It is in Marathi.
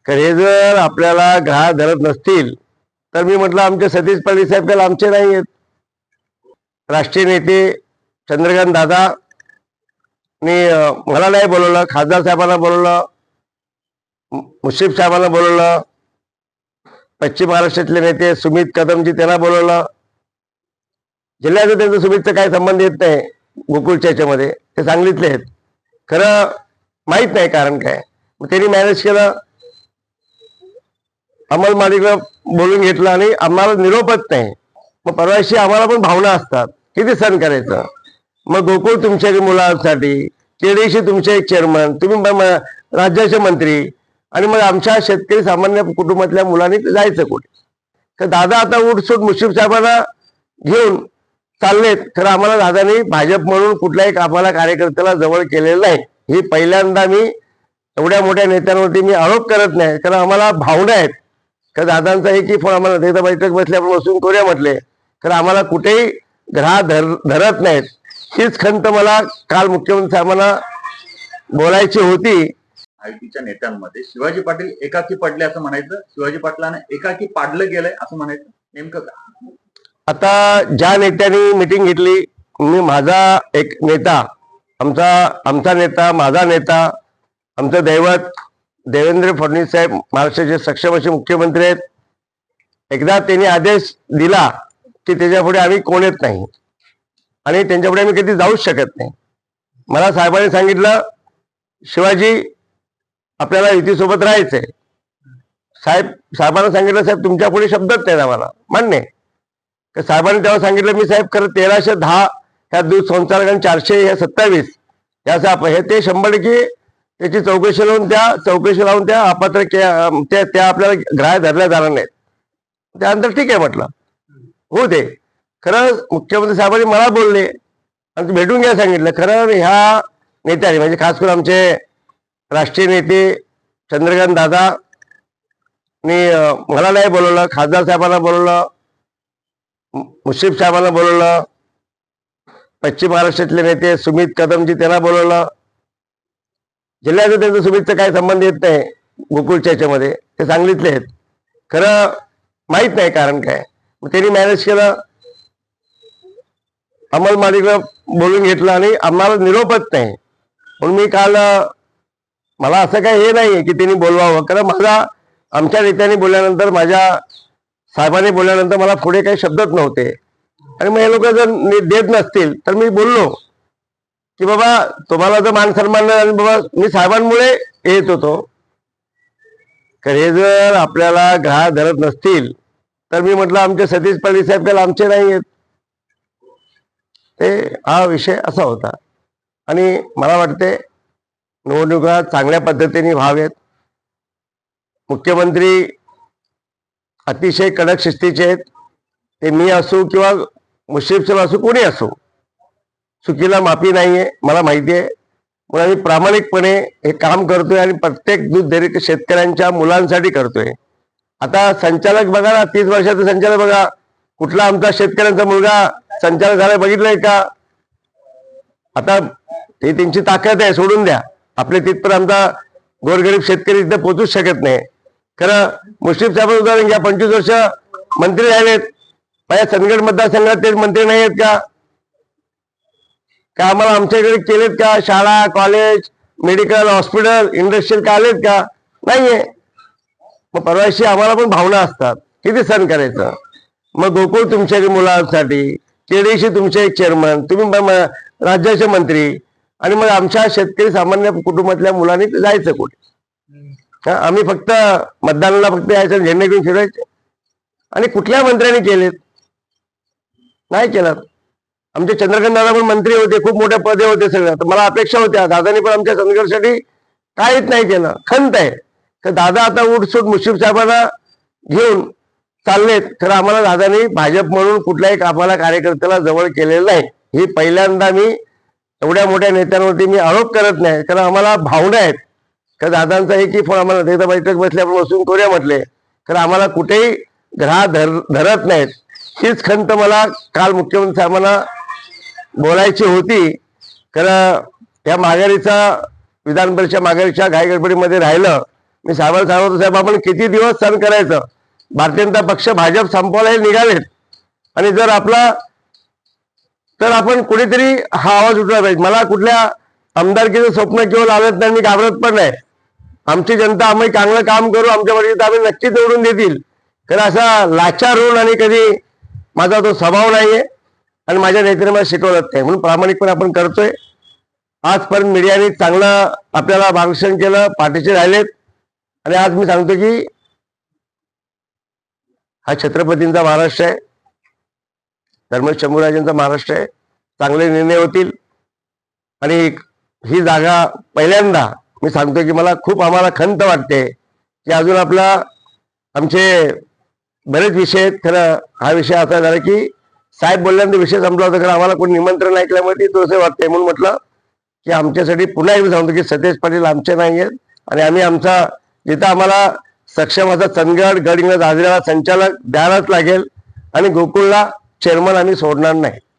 तर हे जर आपल्याला ग्राह्य धरत नसतील तर मी म्हटलं आमचे सतीश पाटील साहेब काही आमचे नाही आहेत. राष्ट्रीय नेते चंद्रकांत दादा मला नाही बोलवलं, खासदार साहेबांना बोलवलं, मुश्रीफ साहेबांना बोलवलं, पश्चिम महाराष्ट्रातले नेते सुमित कदमजी त्यांना बोलवलं. जिल्ह्याचं त्यांचं सुमितचं काही संबंध येत नाही गोकुळच्या याच्यामध्ये, ते सांगलीतले आहेत. खरं माहीत नाही कारण काय. मग त्यांनी मॅनेज केलं, अमल माडिकला बोलून घेतलं आणि आम्हाला निरोपच नाही. मग परवाशी आम्हाला पण भावना असतात, किती सण करायचं. मग गोकुळ तुमच्या मुलांसाठी, केडीशी तुमचे एक चेअरमन, तुम्ही राज्याचे मंत्री, आणि मग आमच्या शेतकरी सामान्य कुटुंबातल्या मुलांनी जायचं कुठे. तर दादा आता उठसूट मुश्रीफ साहेबांना घेऊन चाललेत. खरं आम्हाला दादानी भाजप म्हणून कुठल्याही आम्हाला कार्यकर्त्याला जवळ केलेलं नाही. ही पहिल्यांदा मी एवढ्या मोठ्या नेत्यांवरती मी आरोप करत नाही, कारण आम्हाला भावना आहेत. तर दादांचा एकही फोन आम्हाला एकदा बैठक बसली, आपण बसून करूया म्हटले, तर आम्हाला कुठेही ग्राह्य धरत नाहीत. हीच खंत मला काल मुख्यमंत्री साहेबांना बोलायची होती. आयटीच्या नेत्यांमध्ये शिवाजी पाटील एकाकी पडले असं म्हणायचं, शिवाजी पाटलांना एकाकी पाडलं गेलंय असं म्हणायचं, नेमकं का? आता ज्या नेत्यांनी मिटिंग घेतली, मी माझा एक नेता, आमचा नेता, माझा नेता, आमचं दैवत देवेंद्र फडणवीस साहेब महाराष्ट्राचे सक्षम असे मुख्यमंत्री आहेत. एकदा त्यांनी आदेश दिला की त्याच्यापुढे आम्ही कोण येत नाही आणि त्यांच्यापुढे आम्ही कधी जाऊच शकत नाही. मला साहेबांनी सांगितलं, शिवाजी आपल्याला युतीसोबत राहायचंय. साहेबांना सांगितलं, साहेब तुमच्या पुढे शब्दच नाही आम्हाला मान्य आहे. तर साहेबांनी तेव्हा सांगितलं, मी साहेब खरं 1310 ह्या दूध संचालक आणि 400 ह्या 27 याचा हे ते 100% त्याची चौकशी लावून त्या अपात्र त्या आपल्याला ग्राह्य धरल्या जाणार नाहीत. त्यानंतर ठीक आहे म्हटलं, हो ते खरं मुख्यमंत्री साहेबांनी मला बोलले आणि भेटून घ्या सांगितलं. खरं ह्या नेत्यांनी म्हणजे खास करून आमचे राष्ट्रीय नेते चंद्रकांत दादा मला नाही बोलवलं, खासदार साहेबांना बोलवलं, मुश्रीफ साहेबांना बोलवलं, पश्चिम महाराष्ट्रातले नेते सुमित कदमजी त्यांना बोलवलं. जिल्ह्याचं त्यांचं सुमितचं काही संबंध येत नाही गोकुळच्या याच्यामध्ये, ते सांगलीतले आहेत. खरं माहीत नाही कारण काय. मग त्यांनी मॅनेज केलं, अमल माडिकला बोलून घेतलं आणि आम्हाला निरोपच नाही. म्हणून मी काल मला असं काही हे नाही की त्यांनी बोलवावं, कारण आमच्या नेत्यांनी बोलल्यानंतर, माझ्या साहेबांनी बोलल्यानंतर मला पुढे काही शब्दच नव्हते. आणि मग हे लोक जर देत नसतील तर मी बोललो की बाबा तुम्हाला जर मान सन्मान नाही आणि बाबा मी साहेबांमुळे येत होतो. तर हे जर आपल्याला ग्राह्य धरत नसतील तर मी म्हटलं आमचे सतीश पाटील साहेब काही आमचे नाही आहेत. ते हा विषय असा होता. आणि मला वाटते निवडणुका चांगल्या पद्धतीने व्हावेत. मुख्यमंत्री अतिशय कडक शिस्तीचे आहेत. ते मी असो किंवा मुश्रीफ साहेब असो, कोणी असो, चुकीला माफी नाहीये, मला माहिती आहे. म्हणून आम्ही प्रामाणिकपणे हे काम करतोय आणि प्रत्येक दूध डेअरी शेतकऱ्यांच्या मुलांसाठी करतोय. आता संचालक बघा ना, 30 वर्षाचा संचालक बघा, कुठला आमचा शेतकऱ्यांचा मुलगा संचालक झाला बघितलंय का? आता ते त्यांची ताकद आहे, सोडून द्या. आपले तिथपर्यंत आमचा गोरगरीब शेतकरी तिथे पोहोचूच शकत नाही. खरं मुश्रीफ साहेब उदाहरण घ्या, 25 वर्ष मंत्री राहिलेत. माझ्या चंदगड मतदारसंघात ते मंत्री नाही आहेत का? आम्हाला आमच्याकडे केलेत का? शाळा, कॉलेज, मेडिकल, हॉस्पिटल, इंडस्ट्रियल का आलेत का? नाहीये. मग परवाशी आम्हाला पण भावना असतात, किती सण करायचं. मग गोकुळ तुमच्या मुलांसाठी, केडीशी तुमचे एक चेअरमन, तुम्ही राज्याचे मंत्री, आणि मग आमच्या शेतकरी सामान्य कुटुंबातल्या मुलांनी जायचं कुठे. आम्ही फक्त मतदानाला फक्त यायचं, झेंडे घेऊन फिरायचे. आणि कुठल्या मंत्र्यांनी केलेत? नाही केलं. आमचे चंद्रकांत दादा पण मंत्री होते, खूप मोठ्या पदे होते सगळ्या. तर मला अपेक्षा होत्या, दादानी पण आमच्या चंदगडसाठी काहीच नाही केलं. खंत आहे. तर दादा आता उठसूट मुश्रीफ साहेबांना घेऊन चाललेत. तर आम्हाला दादानी भाजप म्हणून कुठल्याही आम्हाला कार्यकर्त्याला जवळ केलेलं नाही. ही पहिल्यांदा मी एवढ्या मोठ्या नेत्यांवरती मी आरोप करत नाही, कारण आम्हाला भावना आहेत. तर दादांचा एकही फोन आम्हाला एकदा बैठक बसली, आपण बसून करूया म्हटले, तर आम्हाला कुठेही ग्राह्य धरत नाहीत. हीच खंत मला काल मुख्यमंत्री साहेबांना बोलायची होती. खरं या माघारीचा विधान परिषद माघारीच्या घाईगडबडीमध्ये राहिलं मी साहेबांना सांगतो, साहेब आपण किती दिवस सहन करायचं? भारतीय जनता पक्ष भाजप संपवायला निघालेत आणि जर आपला तर आपण कुठेतरी हा आवाज उठला पाहिजे. मला कुठल्या आमदारकीचं स्वप्न केवळ लावत नाही, मी घाबरत पण नाही. आमची जनता आम्ही चांगलं काम करू, आमच्या मर्जीत आम्ही नक्की निवडून देतील. कारण असा लाचार होऊन आणि कधी माझा तो स्वभाव नाहीये आणि माझ्या नेत्याने मला शिकवलंच नाही, म्हणून प्रामाणिकपणे आपण करतोय. आजपर्यंत मीडियाने चांगलं आपल्याला मार्गदर्शन केलं, पाठीशी राहिलेत आणि आज मी सांगतो की हा छत्रपतींचा महाराष्ट्र आहे, धर्म शंभूराजांचा महाराष्ट्र आहे. चांगले निर्णय होतील आणि ही जागा पहिल्यांदा मी सांगतो की मला खूप आम्हाला खंत वाटते की अजून आमचे बरेच विषय आहेत. खरं हा विषय असा झाला की साहेब बोलल्यानंतर विषय संपला होता, कारण आम्हाला कोणी निमंत्रण ऐकल्यामुळे ती तसं वाटतंय. म्हणून म्हटलं की आमच्यासाठी पुन्हा एकदा सांगतो की सतेज पाटील आमचे नाही आहेत आणि आम्ही आमचा जिथं आम्हाला सक्षम असा चंदगड गडहिंग्लज आजऱ्याला संचालक द्यायलाच लागेल आणि गोकुळला चेअरमन आम्ही सोडणार नाही.